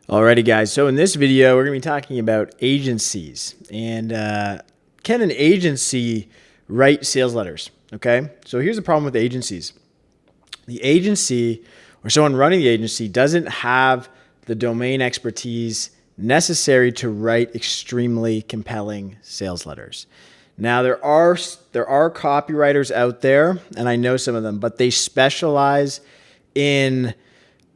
Alrighty, guys. So in this video, we're going to be talking about agencies and can an agency write sales letters? Okay. So here's the problem with agencies. The agency or someone running the agency doesn't have the domain expertise necessary to write extremely compelling sales letters. Now there are copywriters out there, and I know some of them, but they specialize in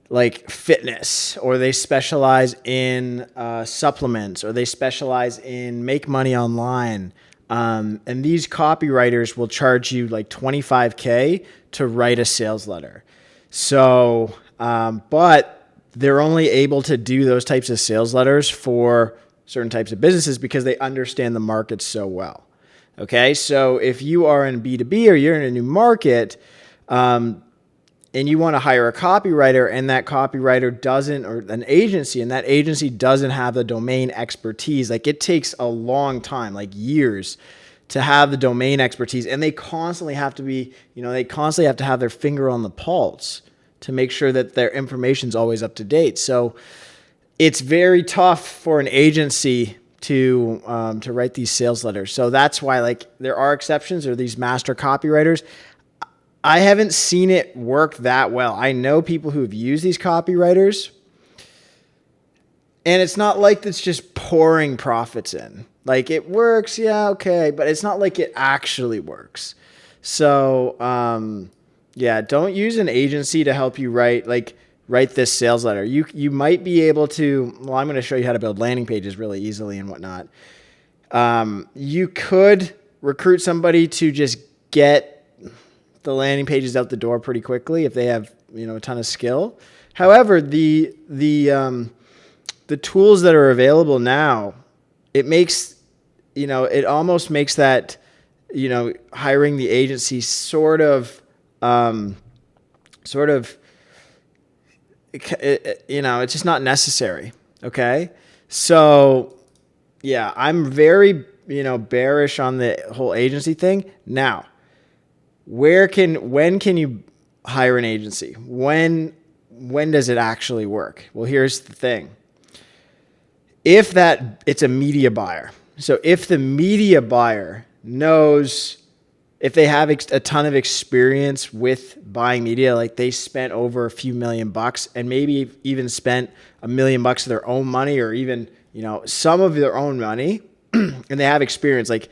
like fitness, or they specialize in supplements, or they specialize in make money online. And these copywriters will charge you like $25K to write a sales letter. So, but they're only able to do those types of sales letters for certain types of businesses because they understand the market so well. Okay. So if you are in B2B or you're in a new market, and you want to hire a copywriter and that copywriter doesn't, or an agency, and that agency doesn't have the domain expertise, like it takes a long time, like years to have the domain expertise. And they constantly have to be, they constantly have to have their finger on the pulse to make sure that their information's always up to date. So it's very tough for an agency to write these sales letters. So that's why, like, there are exceptions, or these master copywriters. I haven't seen it work that well. I know people who have used these copywriters, and it's not like it's just pouring profits in. Like, it works, yeah, okay, but it's not like it actually works. So, yeah, don't use an agency to help you write this sales letter. You might be able to. Well, I'm going to show you how to build landing pages really easily and whatnot. You could recruit somebody to just get the landing pages out the door pretty quickly if they have, a ton of skill. However, the tools that are available now, it makes, it almost makes that, hiring the agency it's just not necessary. Okay. So yeah, I'm very, bearish on the whole agency thing. Now, when can you hire an agency? When does it actually work? Well, here's the thing. It's a media buyer. So if the media buyer knows, if they have a ton of experience with buying media, like they spent over a few $1,000,000 and maybe even spent $1 million of their own money, or even, some of their own money, and they have experience, like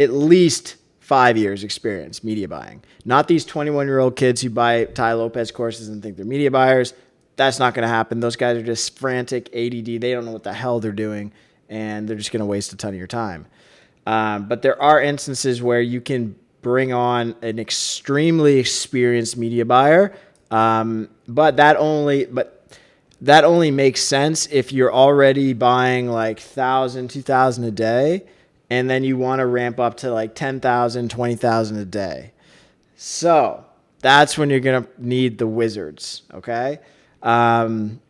at least 5 years experience media buying. Not these 21-year-old kids who buy Tai Lopez courses and think they're media buyers. That's not going to happen. Those guys are just frantic, ADD. They don't know what the hell they're doing, and they're just going to waste a ton of your time. But there are instances where you can bring on an extremely experienced media buyer, but that only makes sense if you're already buying like 1,000, 2,000 a day, and then you want to ramp up to like 10,000, 20,000 a day. So that's when you're going to need the wizards, okay? And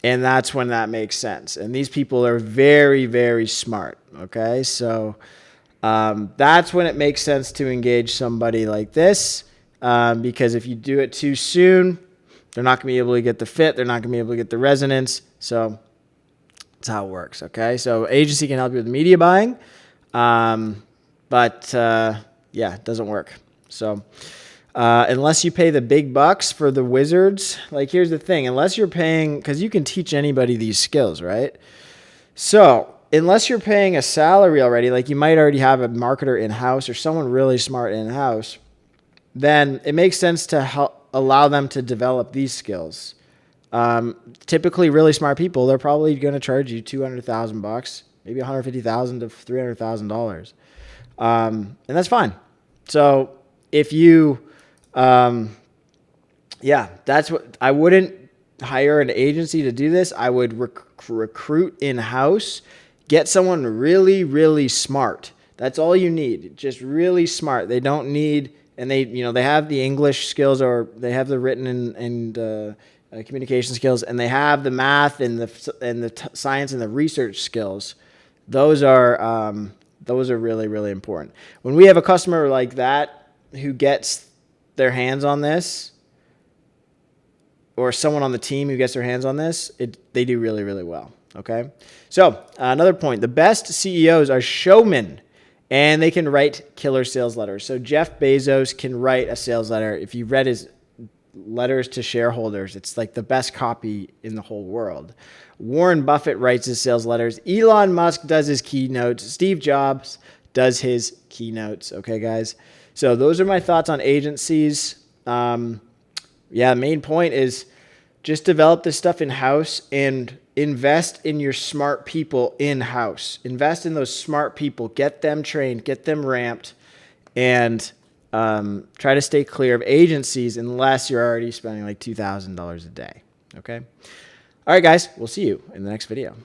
that's when that makes sense. And these people are very, very smart, okay? So that's when it makes sense to engage somebody like this, because if you do it too soon, they're not going to be able to get the fit. They're not going to be able to get the resonance. So that's how it works, okay? So agency can help you with media buying. But it doesn't work. So, unless you pay the big bucks for the wizards, like here's the thing, unless you're paying, cause you can teach anybody these skills, right? So unless you're paying a salary already, like you might already have a marketer in-house or someone really smart in-house, then it makes sense to allow them to develop these skills. Typically really smart people, they're probably going to charge you $200,000, maybe $150,000 to $300,000. And that's fine. So if you, that's what I wouldn't hire an agency to do this. I would recruit in-house, get someone really, really smart. That's all you need. Just really smart. They don't need, and they have the English skills, or they have the written and communication skills, and they have the math and the science and the research skills. Those are really, really important. When we have a customer like that who gets their hands on this, or someone on the team who gets their hands on this, they do really, really well. Okay. So another point, the best CEOs are showmen and they can write killer sales letters. So Jeff Bezos can write a sales letter. If you read his letters to shareholders, it's like the best copy in the whole world. Warren Buffett writes his sales letters. Elon Musk does his keynotes. Steve Jobs does his keynotes. Okay, guys. So those are my thoughts on agencies. The main point is just develop this stuff in-house and invest in your smart people in-house. Invest in those smart people. Get them trained. Get them ramped. And try to stay clear of agencies unless you're already spending like $2,000 a day. Okay? All right, guys. We'll see you in the next video.